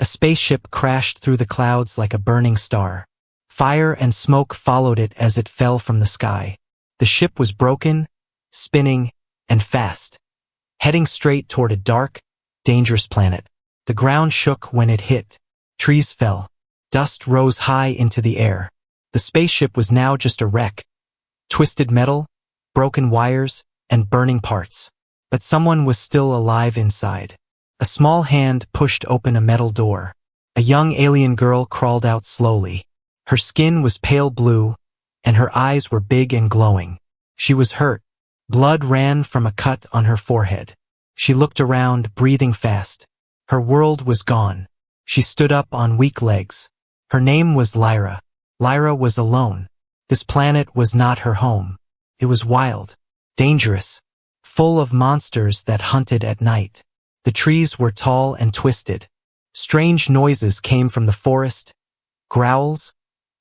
A spaceship crashed through the clouds like a burning star. Fire and smoke followed it as it fell from the sky. The ship was broken, spinning, and fast, heading straight toward a dark, dangerous planet. The ground shook when it hit. Trees fell. Dust rose high into the air. The spaceship was now just a wreck. Twisted metal, broken wires, and burning parts. But someone was still alive inside. A small hand pushed open a metal door. A young alien girl crawled out slowly. Her skin was pale blue, and her eyes were big and glowing. She was hurt. Blood ran from a cut on her forehead. She looked around, breathing fast. Her world was gone. She stood up on weak legs. Her name was Lyra. Lyra was alone. This planet was not her home. It was wild, dangerous, full of monsters that hunted at night. The trees were tall and twisted. Strange noises came from the forest, growls,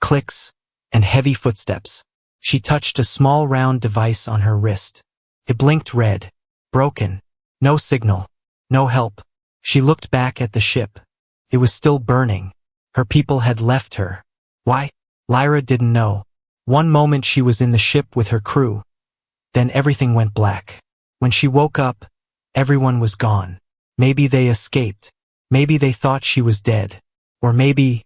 clicks, and heavy footsteps. She touched a small round device on her wrist. It blinked red. Broken. No signal. No help. She looked back at the ship. It was still burning. Her people had left her. Why? Lyra didn't know. One moment she was in the ship with her crew. Then everything went black. When she woke up, everyone was gone. Maybe they escaped. Maybe they thought she was dead. Or maybe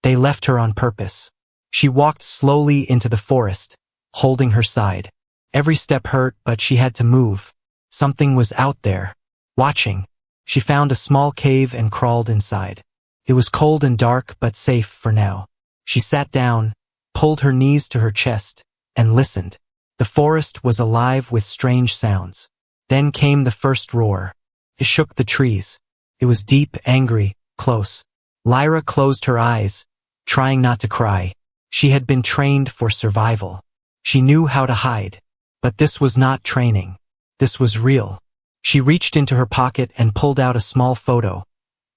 they left her on purpose. She walked slowly into the forest, holding her side. Every step hurt, but she had to move. Something was out there, watching. She found a small cave and crawled inside. It was cold and dark, but safe for now. She sat down, pulled her knees to her chest, and listened. The forest was alive with strange sounds. Then came the first roar. It shook the trees. It was deep, angry, close. Lyra closed her eyes, trying not to cry. She had been trained for survival. She knew how to hide. But this was not training. This was real. She reached into her pocket and pulled out a small photo,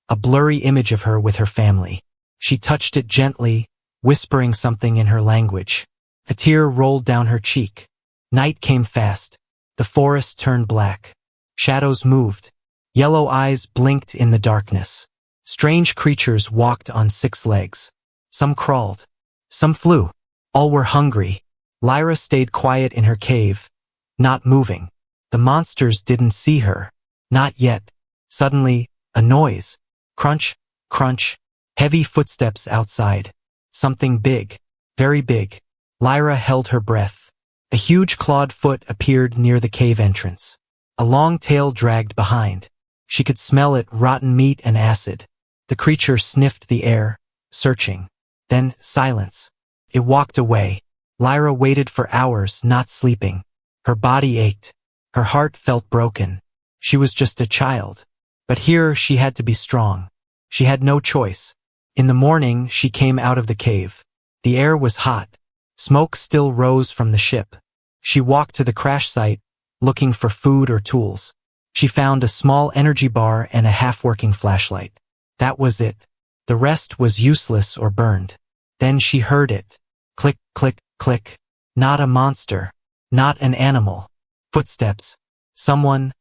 a blurry image of her with her family. She touched it gently, whispering something in her language. A tear rolled down her cheek. Night came fast. The forest turned black. Shadows moved. Yellow eyes blinked in the darkness. Strange creatures walked on 6 legs. Some crawled. Some flew. All were hungry. Lyra stayed quiet in her cave, not moving. The monsters didn't see her. Not yet. Suddenly, a noise. Crunch, crunch. Heavy footsteps outside. Something big. Very big. Lyra held her breath. A huge clawed foot appeared near the cave entrance. A long tail dragged behind. She could smell it, rotten meat and acid. The creature sniffed the air, searching. Then, silence. It walked away. Lyra waited for hours, not sleeping. Her body ached. Her heart felt broken. She was just a child. But here she had to be strong. She had no choice. In the morning, she came out of the cave. The air was hot. Smoke still rose from the ship. She walked to the crash site, looking for food or tools. She found a small energy bar and a half-working flashlight. That was it. The rest was useless or burned. Then she heard it. Click, click, click. Not a monster. Not an animal. Footsteps. Someone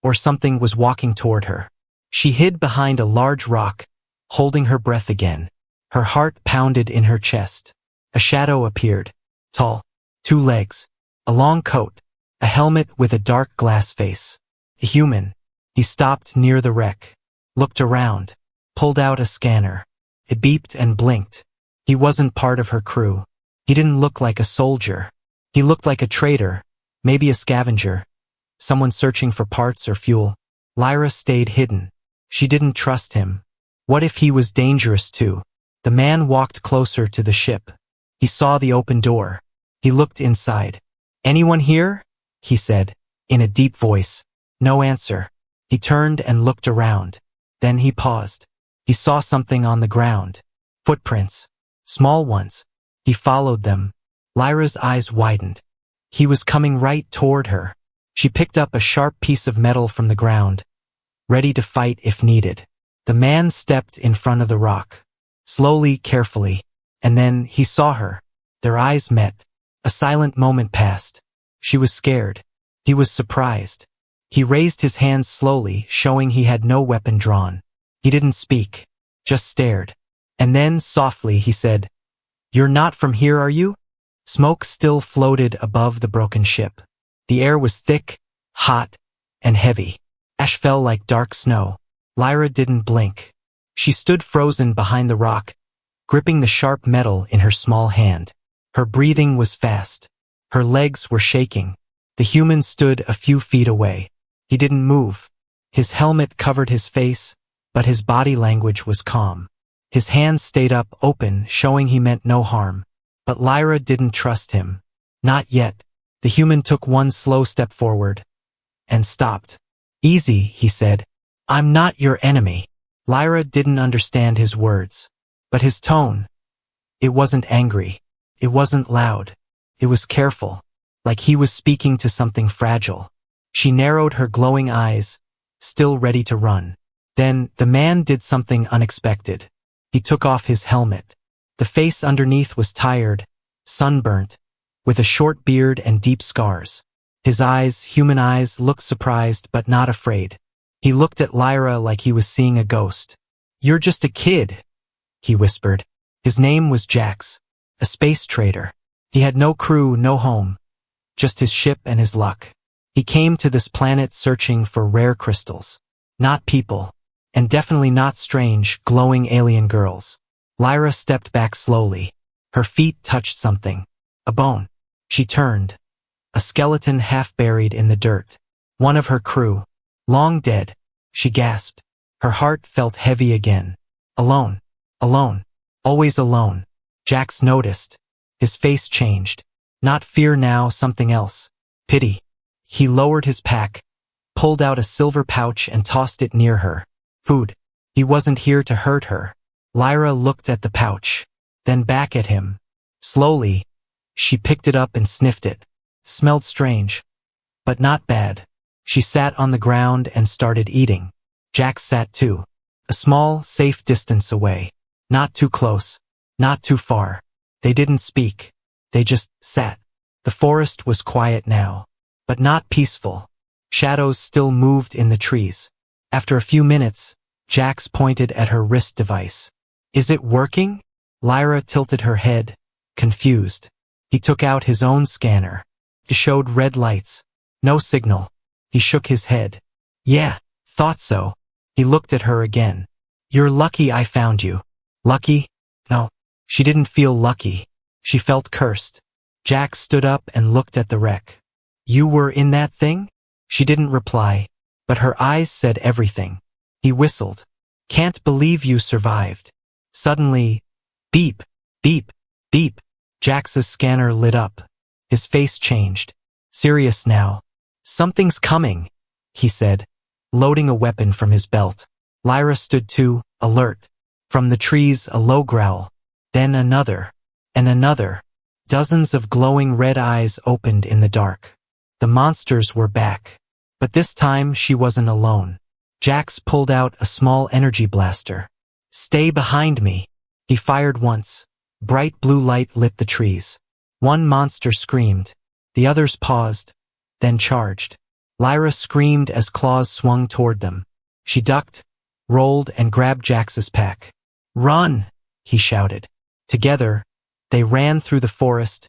or something was walking toward her. She hid behind a large rock, holding her breath again. Her heart pounded in her chest. A shadow appeared. Tall. 2 legs. A long coat. A helmet with a dark glass face. A human. He stopped near the wreck. Looked around. Pulled out a scanner. It beeped and blinked. He wasn't part of her crew. He didn't look like a soldier. He looked like a trader. Maybe a scavenger. Someone searching for parts or fuel. Lyra stayed hidden. She didn't trust him. What if he was dangerous too? The man walked closer to the ship. He saw the open door. He looked inside. "Anyone here?" he said, in a deep voice. No answer. He turned and looked around. Then he paused. He saw something on the ground. Footprints. Small ones. He followed them. Lyra's eyes widened. He was coming right toward her. She picked up a sharp piece of metal from the ground, ready to fight if needed. The man stepped in front of the rock. Slowly, carefully. And then he saw her. Their eyes met. A silent moment passed. She was scared. He was surprised. He raised his hands slowly, showing he had no weapon drawn. He didn't speak. just stared. And then, softly, he said, "You're not from here, are you?" Smoke still floated above the broken ship. The air was thick, hot, and heavy. Ash fell like dark snow. Lyra didn't blink. She stood frozen behind the rock, gripping the sharp metal in her small hand. Her breathing was fast. Her legs were shaking. The human stood a few feet away. He didn't move. His helmet covered his face, but his body language was calm. His hands stayed up, open, showing he meant no harm. But Lyra didn't trust him. Not yet. The human took one slow step forward and stopped. "Easy," he said. "I'm not your enemy." Lyra didn't understand his words. But his tone, it wasn't angry. It wasn't loud. It was careful, like he was speaking to something fragile. She narrowed her glowing eyes, still ready to run. Then, the man did something unexpected. He took off his helmet. The face underneath was tired, sunburnt, with a short beard and deep scars. His eyes, human eyes, looked surprised but not afraid. He looked at Lyra like he was seeing a ghost. "You're just a kid," he whispered. His name was Jax, a space trader. He had no crew, no home, just his ship and his luck. He came to this planet searching for rare crystals. Not people, and definitely not strange, glowing alien girls. Lyra stepped back slowly. Her feet touched something. A bone. She turned. A skeleton half buried in the dirt. One of her crew. Long dead. She gasped. Her heart felt heavy again. Alone. Alone. Always alone. Jax noticed. His face changed. Not fear now, something else. Pity. He lowered his pack, pulled out a silver pouch and tossed it near her. Food. He wasn't here to hurt her. Lyra looked at the pouch, then back at him. Slowly, she picked it up and sniffed it. Smelled strange, but not bad. She sat on the ground and started eating. Jax sat too, a small, safe distance away. Not too close, not too far. They didn't speak. They just sat. The forest was quiet now, but not peaceful. Shadows still moved in the trees. After a few minutes, Jax pointed at her wrist device. "Is it working?" Lyra tilted her head, confused. He took out his own scanner. It showed red lights. No signal. He shook his head. "Yeah, thought so." He looked at her again. "You're lucky I found you." Lucky? No. She didn't feel lucky. She felt cursed. Jax stood up and looked at the wreck. "You were in that thing?" She didn't reply, but her eyes said everything. He whistled. "Can't believe you survived." Suddenly, beep, beep, beep. Jax's scanner lit up. His face changed. Serious now. "Something's coming," he said, loading a weapon from his belt. Lyra stood too, alert. From the trees, a low growl. Then another. And another. Dozens of glowing red eyes opened in the dark. The monsters were back. But this time she wasn't alone. Jax pulled out a small energy blaster. "Stay behind me." He fired once. Bright blue light lit the trees. One monster screamed. The others paused, then charged. Lyra screamed as claws swung toward them. She ducked, rolled, and grabbed Jax's pack. "Run!" he shouted. Together, they ran through the forest,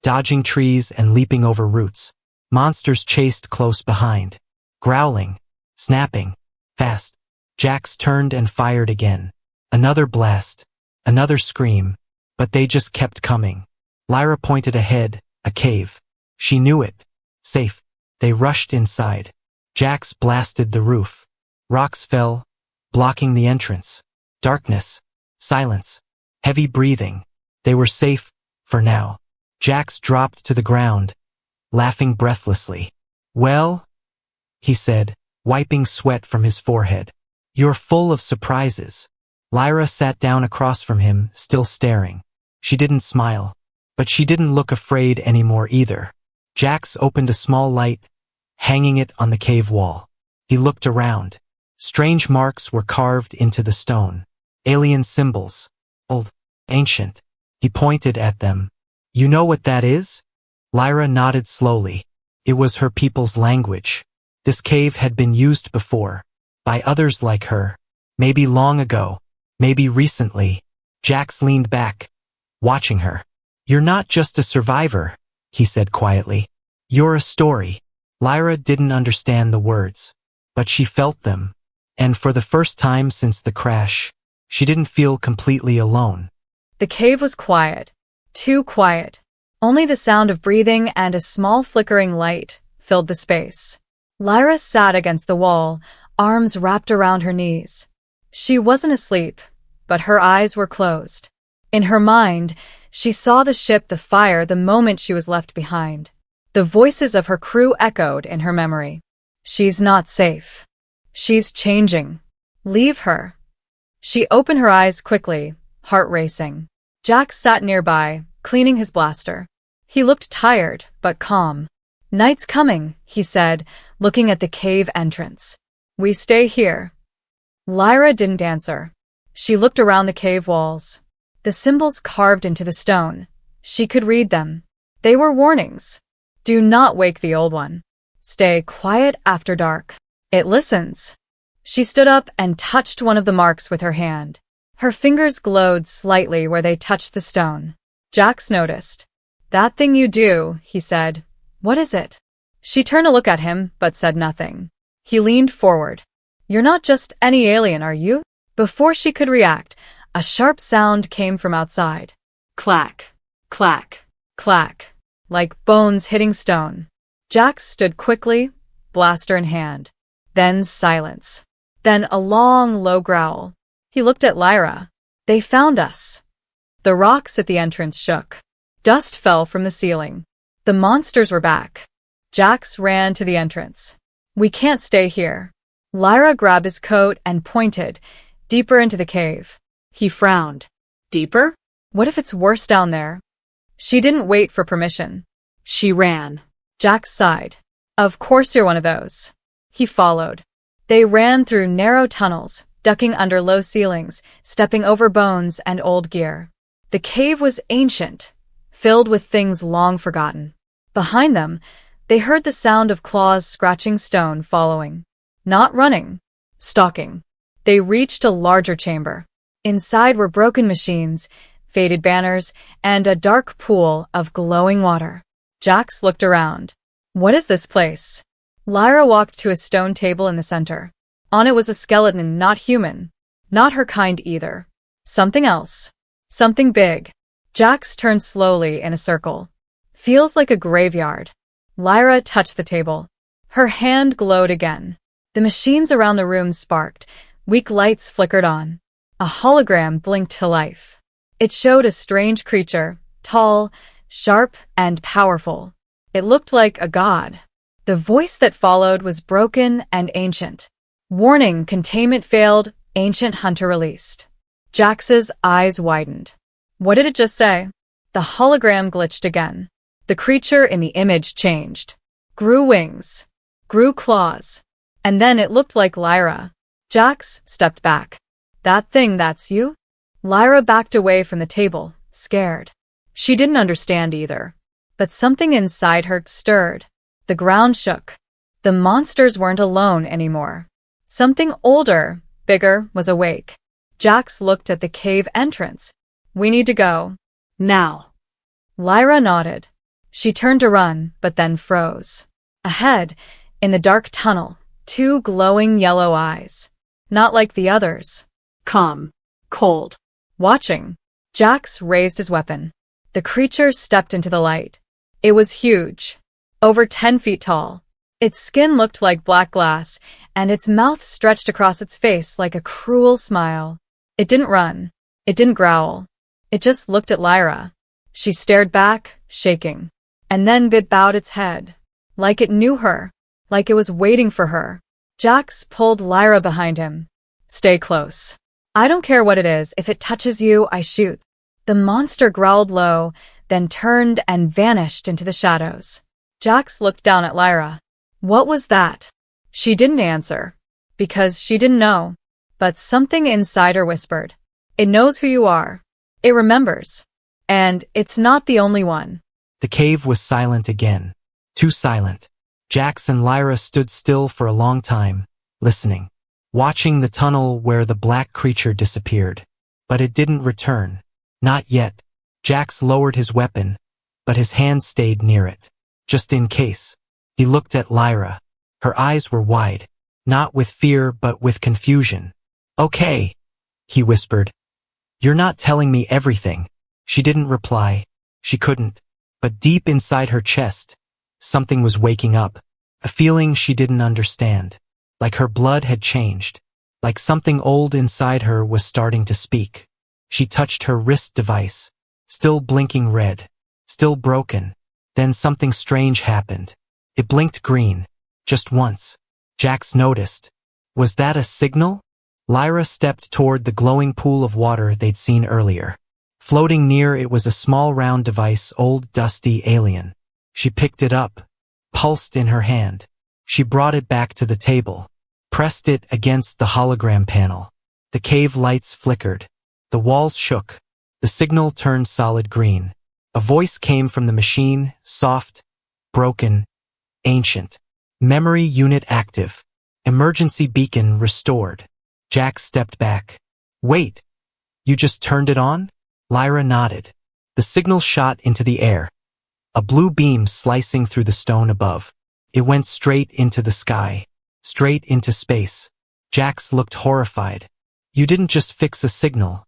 dodging trees and leaping over roots. Monsters chased close behind, growling, snapping, fast. Jax turned and fired again. Another blast, another scream, but they just kept coming. Lyra pointed ahead, a cave. She knew it. Safe. They rushed inside. Jax blasted the roof. Rocks fell, blocking the entrance. Darkness. Silence. Heavy breathing. They were safe, for now. Jax dropped to the ground, laughing breathlessly. "Well," he said, wiping sweat from his forehead. "You're full of surprises." Lyra sat down across from him, still staring. She didn't smile, but she didn't look afraid anymore either. Jax opened a small light, hanging it on the cave wall. He looked around. Strange marks were carved into the stone. Alien symbols. Old. Ancient. He pointed at them. "You know what that is?" Lyra nodded slowly. It was her people's language. This cave had been used before. By others like her. Maybe long ago. Maybe recently. Jax leaned back, watching her. You're not just a survivor, he said quietly. You're a story. Lyra didn't understand the words, but she felt them. And for the first time since the crash, she didn't feel completely alone. The cave was quiet. Too quiet. Only the sound of breathing and a small flickering light filled the space. Lyra sat against the wall, arms wrapped around her knees. She wasn't asleep, but her eyes were closed. In her mind, she saw the ship, the fire, the moment she was left behind. The voices of her crew echoed in her memory. She's not safe. She's changing. Leave her. She opened her eyes quickly, heart racing. Jax sat nearby, cleaning his blaster. He looked tired, but calm. Night's coming, he said, looking at the cave entrance. We stay here. Lyra didn't answer. She looked around the cave walls. The symbols carved into the stone. She could read them. They were warnings. Do not wake the old one. Stay quiet after dark. It listens. She stood up and touched one of the marks with her hand. Her fingers glowed slightly where they touched the stone. Jax noticed. That thing you do, he said. What is it? She turned to look at him, but said nothing. He leaned forward. You're not just any alien, are you? Before she could react, a sharp sound came from outside. Clack, clack, clack, like bones hitting stone. Jax stood quickly, blaster in hand. Then silence. Then a long, low growl. He looked at Lyra. They found us. The rocks at the entrance shook. Dust fell from the ceiling. The monsters were back. Jax ran to the entrance. We can't stay here. Lyra grabbed his coat and pointed, deeper into the cave. He frowned. Deeper? What if it's worse down there? She didn't wait for permission. She ran. Jax sighed. Of course you're one of those. He followed. They ran through narrow tunnels, ducking under low ceilings, stepping over bones and old gear. The cave was ancient, filled with things long forgotten. Behind them, they heard the sound of claws scratching stone, following. Not running, stalking. They reached a larger chamber. Inside were broken machines, faded banners, and a dark pool of glowing water. Jax looked around. What is this place? Lyra walked to a stone table in the center. On it was a skeleton, not human. Not her kind either. Something else. Something big. Jax turned slowly in a circle. Feels like a graveyard. Lyra touched the table. Her hand glowed again. The machines around the room sparked. Weak lights flickered on. A hologram blinked to life. It showed a strange creature, tall, sharp, and powerful. It looked like a god. The voice that followed was broken and ancient. Warning, containment failed, ancient hunter released. Jax's eyes widened. What did it just say? The hologram glitched again. The creature in the image changed. Grew wings. Grew claws. And then it looked like Lyra. Jax stepped back. That thing, that's you? Lyra backed away from the table, scared. She didn't understand either. But something inside her stirred. The ground shook. The monsters weren't alone anymore. Something older, bigger, was awake. Jax looked at the cave entrance. We need to go. Now. Lyra nodded. She turned to run, but then froze. Ahead, in the dark tunnel, two glowing yellow eyes. Not like the others. Calm. Cold. Watching. Jax raised his weapon. The creature stepped into the light. It was huge. Over 10 feet tall. Its skin looked like black glass, and its mouth stretched across its face like a cruel smile. It didn't run. It didn't growl. It just looked at Lyra. She stared back, shaking, and then it bowed its head. Like it knew her. Like it was waiting for her. Jax pulled Lyra behind him. Stay close. I don't care what it is. If it touches you, I shoot. The monster growled low, then turned and vanished into the shadows. Jax looked down at Lyra. What was that? She didn't answer. Because she didn't know. But something inside her whispered. It knows who you are. It remembers. And it's not the only one. The cave was silent again. Too silent. Jax and Lyra stood still for a long time, listening. Watching the tunnel where the black creature disappeared. but it didn't return. Not yet. Jax lowered his weapon, but his hand stayed near it. Just in case. He looked at Lyra. Her eyes were wide, not with fear but with confusion. Okay, he whispered. You're not telling me everything. She didn't reply. She couldn't. But deep inside her chest, something was waking up. A feeling she didn't understand. Like her blood had changed. Like something old inside her was starting to speak. She touched her wrist device. Still blinking red. Still broken. Then something strange happened. It blinked green. Just once. Jax noticed. Was that a signal? Lyra stepped toward the glowing pool of water they'd seen earlier. Floating near it was a small round device, old dusty alien. She picked it up. Pulsed in her hand. She brought it back to the table. Pressed it against the hologram panel. The cave lights flickered. The walls shook. The signal turned solid green. A voice came from the machine, soft, broken, ancient. Memory unit active. Emergency beacon restored. Jax stepped back. Wait, you just turned it on? Lyra nodded. The signal shot into the air. A blue beam slicing through the stone above. It went straight into the sky. Straight into space. Jax looked horrified. You didn't just fix a signal.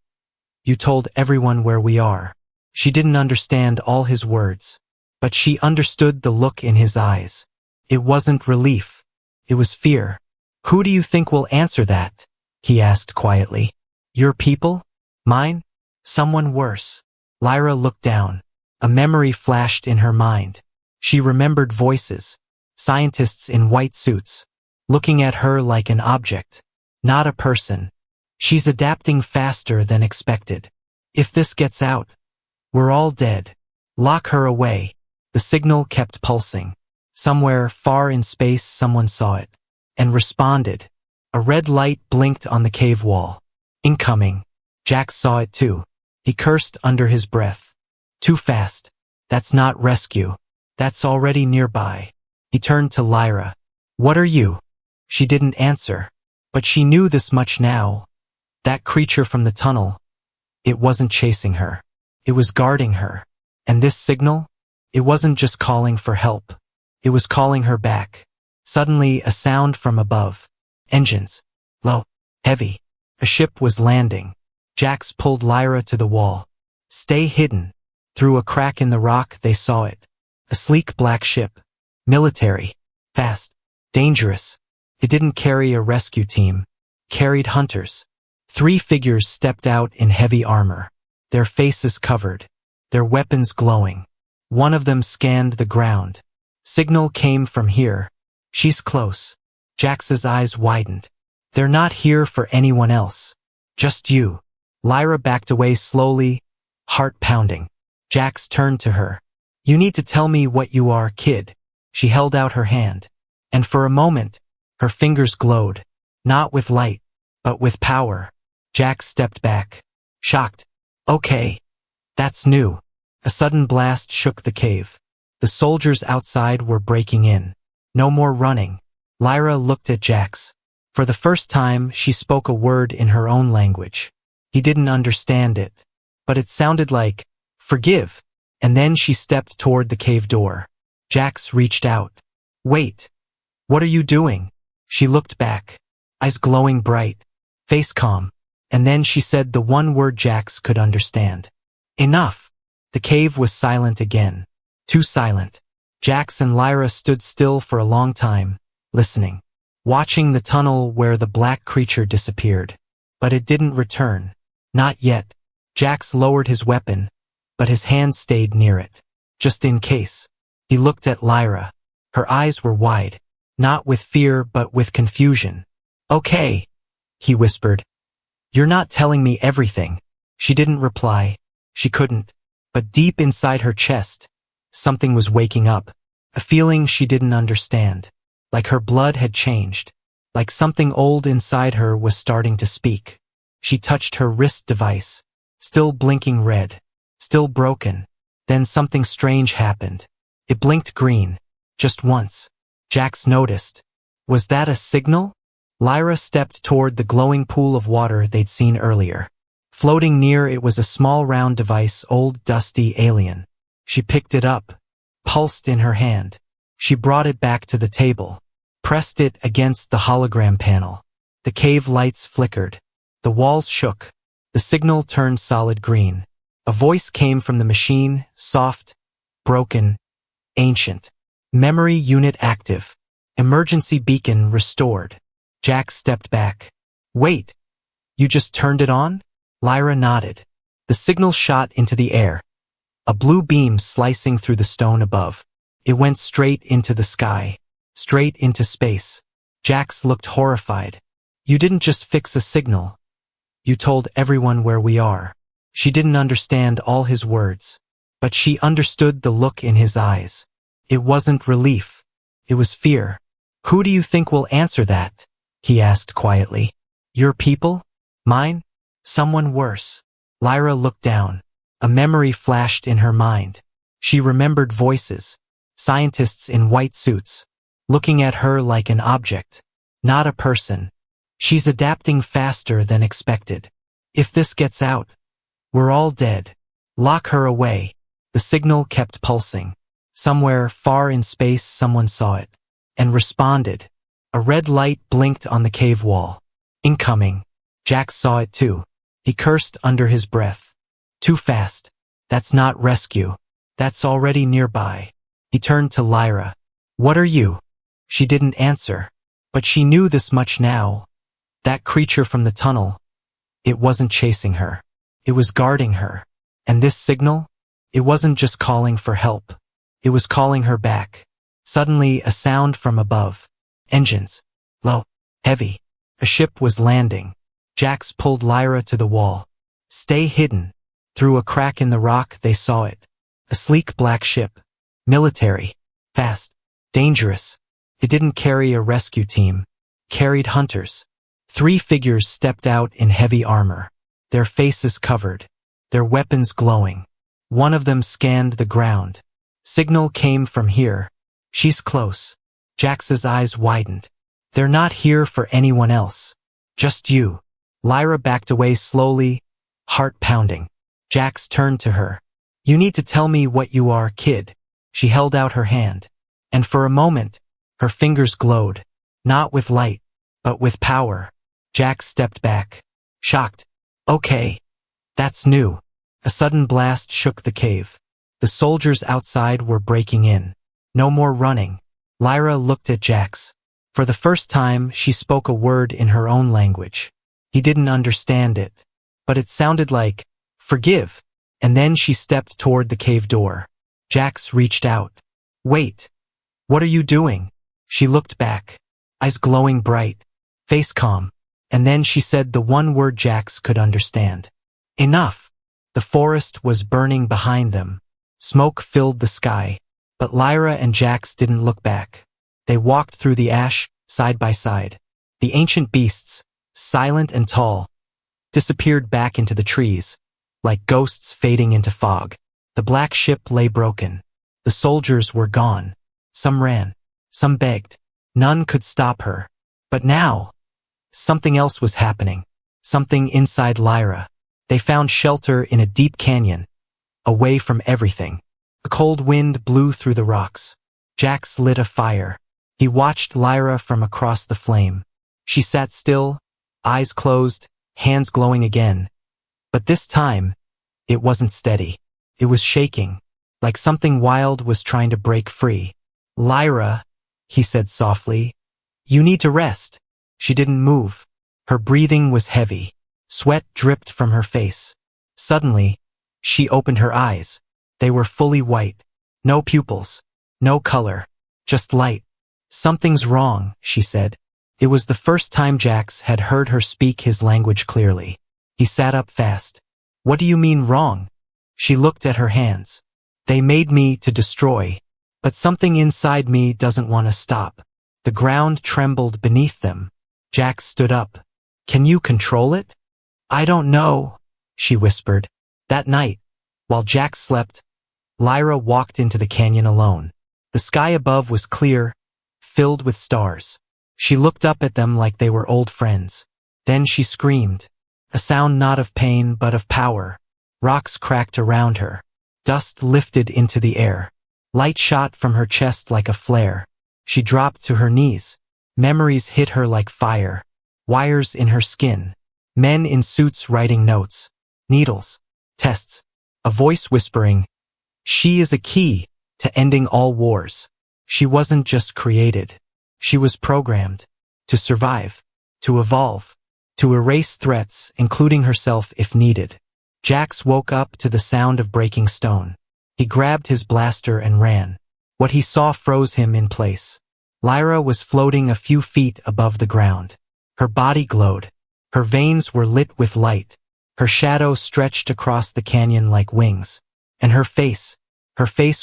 You told everyone where we are. She didn't understand all his words. But she understood the look in his eyes. It wasn't relief. It was fear. Who do you think will answer that? He asked quietly. Your people? Mine? Someone worse. Lyra looked down. A memory flashed in her mind. She remembered voices. Scientists in white suits. Looking at her like an object. Not a person. She's adapting faster than expected. If this gets out, we're all dead. Lock her away. The signal kept pulsing. Somewhere far in space someone saw it. And responded. A red light blinked on the cave wall. Incoming. Jax saw it too. He cursed under his breath. Too fast. That's not rescue. That's already nearby. He turned to Lyra. What are you? She didn't answer. But she knew this much now. That creature from the tunnel. It wasn't chasing her. It was guarding her. And this signal? It wasn't just calling for help. It was calling her back. Suddenly, a sound from above. Engines. Low. Heavy. A ship was landing. Jax pulled Lyra to the wall. Stay hidden. Through a crack in the rock, they saw it. A sleek black ship. Military. Fast. Dangerous. It didn't carry a rescue team. Carried hunters. 3 figures stepped out in heavy armor. Their faces covered. Their weapons glowing. One of them scanned the ground. Signal came from here. She's close. Jax's eyes widened. They're not here for anyone else. Just you. Lyra backed away slowly, heart pounding. Jax turned to her. You need to tell me what you are, kid. She held out her hand. And for a moment, her fingers glowed. Not with light, but with power. Jax stepped back. Shocked. Okay. That's new. A sudden blast shook the cave. The soldiers outside were breaking in. No more running. Lyra looked at Jax. For the first time, she spoke a word in her own language. He didn't understand it, but it sounded like, forgive. And then she stepped toward the cave door. Jax reached out. Wait. What are you doing? She looked back. Eyes glowing bright. Face calm. And then she said the one word Jax could understand. Enough. The cave was silent again. Too silent. Jax and Lyra stood still for a long time, listening. Watching the tunnel where the black creature disappeared. But it didn't return. Not yet. Jax lowered his weapon, but his hand stayed near it. Just in case. He looked at Lyra. Her eyes were wide. Not with fear but with confusion. Okay, he whispered. You're not telling me everything. She didn't reply. She couldn't. But deep inside her chest, something was waking up. A feeling she didn't understand. Like her blood had changed. Like something old inside her was starting to speak. She touched her wrist device. Still blinking red. Still broken. Then something strange happened. It blinked green. Just once. Jax noticed. Was that a signal? Lyra stepped toward the glowing pool of water they'd seen earlier. Floating near it was a small round device, old dusty alien. She picked it up, pulsed in her hand. She brought it back to the table, pressed it against the hologram panel. The cave lights flickered. The walls shook. The signal turned solid green. A voice came from the machine, soft, broken, ancient. Memory unit active. Emergency beacon restored. Jack stepped back. Wait, you just turned it on? Lyra nodded. The signal shot into the air. A blue beam slicing through the stone above. It went straight into the sky, straight into space. Jax looked horrified. You didn't just fix a signal. You told everyone where we are. She didn't understand all his words, but she understood the look in his eyes. It wasn't relief. It was fear. Who do you think will answer that? He asked quietly. Your people? Mine? Someone worse. Lyra looked down. A memory flashed in her mind. She remembered voices. Scientists in white suits, looking at her like an object, not a person. She's adapting faster than expected. If this gets out, we're all dead. Lock her away. The signal kept pulsing. Somewhere far in space someone saw it and responded. A red light blinked on the cave wall. Incoming. Jack saw it too. He cursed under his breath. Too fast. That's not rescue. That's already nearby. He turned to Lyra. What are you? She didn't answer, but she knew this much now. That creature from the tunnel, it wasn't chasing her. It was guarding her. And this signal? It wasn't just calling for help. It was calling her back. Suddenly, a sound from above. Engines. Low. Heavy. A ship was landing. Jax pulled Lyra to the wall. Stay hidden. Through a crack in the rock, they saw it. A sleek black ship. Military. Fast. Dangerous. It didn't carry a rescue team. Carried hunters. 3 figures stepped out in heavy armor. Their faces covered. Their weapons glowing. One of them scanned the ground. Signal came from here. She's close. Jax's eyes widened. They're not here for anyone else. Just you. Lyra backed away slowly, heart pounding. Jax turned to her. You need to tell me what you are, kid. She held out her hand. And for a moment, her fingers glowed. Not with light, but with power. Jax stepped back. Shocked. Okay. That's new. A sudden blast shook the cave. The soldiers outside were breaking in. No more running. Lyra looked at Jax. For the first time, she spoke a word in her own language. He didn't understand it, but it sounded like, forgive. And then she stepped toward the cave door. Jax reached out. Wait. What are you doing? She looked back. Eyes glowing bright. Face calm. And then she said the one word Jax could understand. Enough. The forest was burning behind them. Smoke filled the sky. But Lyra and Jax didn't look back. They walked through the ash, side by side. The ancient beasts, silent and tall, disappeared back into the trees, like ghosts fading into fog. The black ship lay broken. The soldiers were gone. Some ran. Some begged. None could stop her. But now, something else was happening. Something inside Lyra. They found shelter in a deep canyon, away from everything. A cold wind blew through the rocks. Jax lit a fire. He watched Lyra from across the flame. She sat still, eyes closed, hands glowing again. But this time, it wasn't steady. It was shaking, like something wild was trying to break free. Lyra, he said softly, you need to rest. She didn't move. Her breathing was heavy. Sweat dripped from her face. Suddenly, she opened her eyes. They were fully white. No pupils. No color. Just light. Something's wrong, she said. It was the first time Jax had heard her speak his language clearly. He sat up fast. What do you mean wrong? She looked at her hands. They made me to destroy. But something inside me doesn't want to stop. The ground trembled beneath them. Jax stood up. Can you control it? I don't know, she whispered. That night, while Jax slept, Lyra walked into the canyon alone. The sky above was clear, filled with stars. She looked up at them like they were old friends. Then she screamed. A sound not of pain but of power. Rocks cracked around her. Dust lifted into the air. Light shot from her chest like a flare. She dropped to her knees. Memories hit her like fire. Wires in her skin. Men in suits writing notes. Needles. Tests. A voice whispering, "She is a key to ending all wars." She wasn't just created. She was programmed to survive, to evolve, to erase threats, including herself if needed. Jax woke up to the sound of breaking stone. He grabbed his blaster and ran. What he saw froze him in place. Lyra was floating a few feet above the ground. Her body glowed. Her veins were lit with light. Her shadow stretched across the canyon like wings. And her face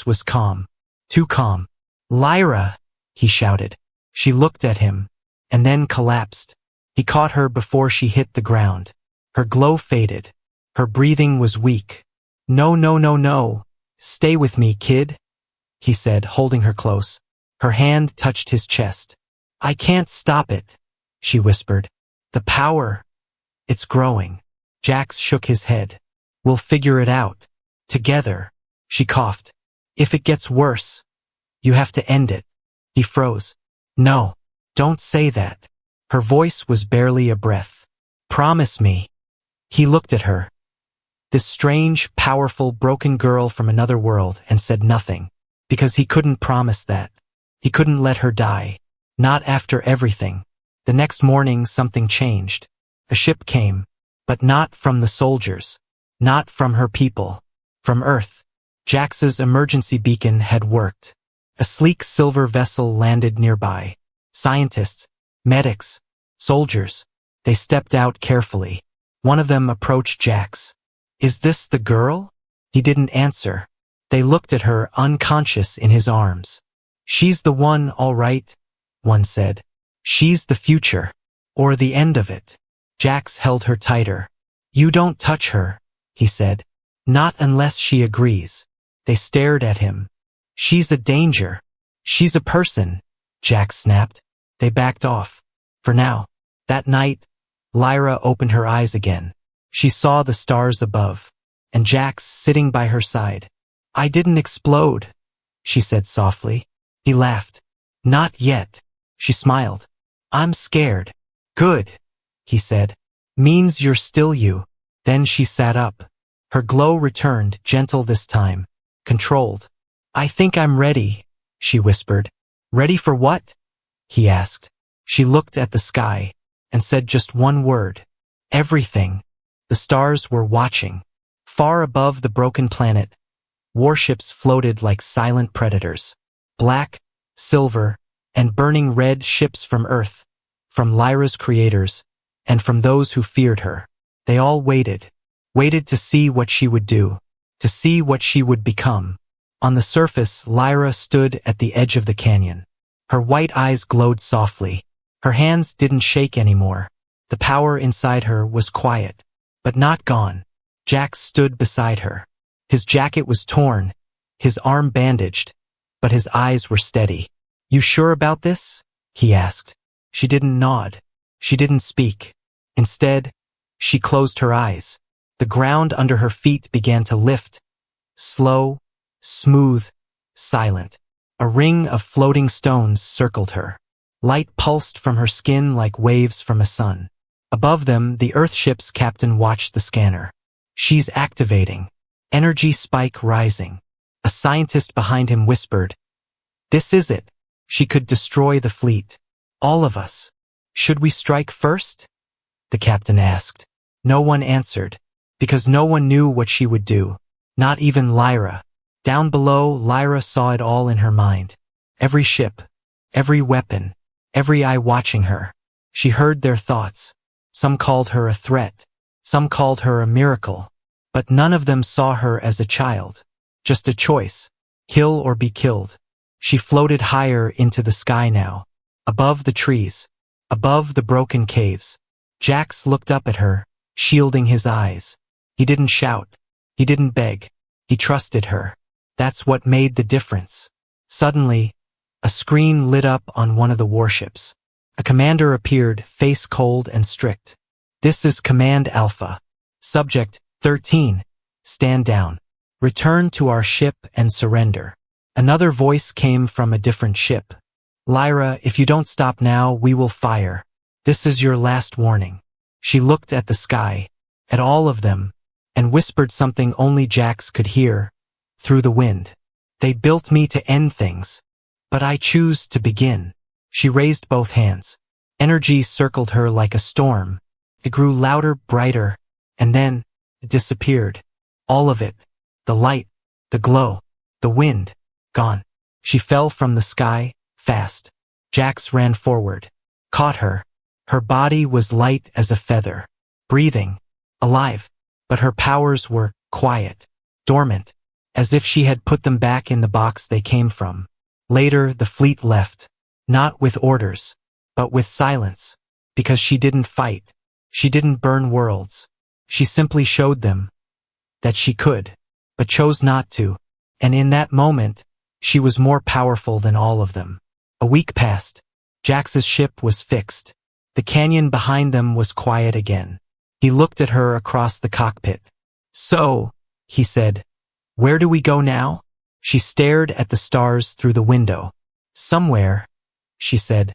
was calm. Too calm. "Lyra!" he shouted. She looked at him, and then collapsed. He caught her before she hit the ground. Her glow faded. Her breathing was weak. "No, no, no, no. Stay with me, kid," he said, holding her close. Her hand touched his chest. "I can't stop it," she whispered. "The power, it's growing." Jax shook his head. "We'll figure it out. Together." She coughed. "If it gets worse, you have to end it." He froze. "No, don't say that." Her voice was barely a breath. "Promise me." He looked at her. This strange, powerful, broken girl from another world, and said nothing. Because he couldn't promise that. He couldn't let her die. Not after everything. The next morning something changed. A ship came. But not from the soldiers. Not from her people. From Earth. Jax's emergency beacon had worked. A sleek silver vessel landed nearby. Scientists, medics, soldiers. They stepped out carefully. One of them approached Jax. "Is this the girl?" He didn't answer. They looked at her unconscious in his arms. "She's the one, all right," one said. "She's the future. Or the end of it." Jax held her tighter. "You don't touch her," he said. "Not unless she agrees." They stared at him. "She's a danger. She's a person," Jax snapped. They backed off. For now. That night, Lyra opened her eyes again. She saw the stars above, and Jax sitting by her side. "I didn't explode," she said softly. He laughed. "Not yet." She smiled. "I'm scared." "Good," he said. "Means you're still you." Then she sat up. Her glow returned, gentle this time. Controlled. "I think I'm ready," she whispered. "Ready for what?" he asked. She looked at the sky, and said just one word. "Everything." The stars were watching. Far above the broken planet, warships floated like silent predators. Black, silver, and burning red ships from Earth, from Lyra's creators, and from those who feared her. They all waited to see what she would do, to see what she would become. On the surface, Lyra stood at the edge of the canyon. Her white eyes glowed softly. Her hands didn't shake anymore. The power inside her was quiet, but not gone. Jax stood beside her. His jacket was torn, his arm bandaged, but his eyes were steady. "You sure about this?" he asked. She didn't nod. She didn't speak. Instead, she closed her eyes. The ground under her feet began to lift. Slow, smooth, silent. A ring of floating stones circled her. Light pulsed from her skin like waves from a sun. Above them, the Earthship's captain watched the scanner. "She's activating. Energy spike rising." A scientist behind him whispered, "This is it. She could destroy the fleet. All of us. Should we strike first?" the captain asked. No one answered, because no one knew what she would do. Not even Lyra. Down below, Lyra saw it all in her mind. Every ship, every weapon, every eye watching her. She heard their thoughts. Some called her a threat. Some called her a miracle. But none of them saw her as a child. Just a choice. Kill or be killed. She floated higher into the sky now. Above the trees. Above the broken caves. Jax looked up at her, shielding his eyes. He didn't shout. He didn't beg. He trusted her. That's what made the difference. Suddenly, a screen lit up on one of the warships. A commander appeared, face cold and strict. This is Command Alpha. Subject 13. Stand down. Return to our ship and surrender. Another voice came from a different ship. Lyra, if you don't stop now, we will fire. This is your last warning. She looked at the sky, at all of them, and whispered something only Jax could hear, through the wind. They built me to end things, but I choose to begin. She raised both hands. Energy circled her like a storm. It grew louder, brighter, and then it disappeared. All of it. The light, the glow, the wind, gone. She fell from the sky, fast. Jax ran forward, caught her. Her body was light as a feather, breathing, alive, but her powers were quiet, dormant, as if she had put them back in the box they came from. Later, the fleet left, not with orders, but with silence, because she didn't fight. She didn't burn worlds. She simply showed them that she could, but chose not to, and in that moment, she was more powerful than all of them. A week passed. Jax's ship was fixed. The canyon behind them was quiet again. He looked at her across the cockpit. So, he said, where do we go now? She stared at the stars through the window. Somewhere, she said.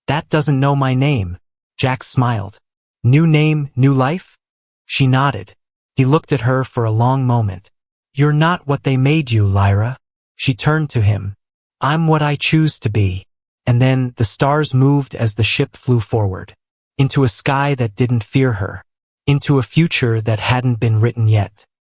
That doesn't know my name. Jax smiled. New name, new life? She nodded. He looked at her for a long moment. You're not what they made you, Lyra. She turned to him. I'm what I choose to be. And then the stars moved as the ship flew forward. Into a sky that didn't fear her. Into a future that hadn't been written yet.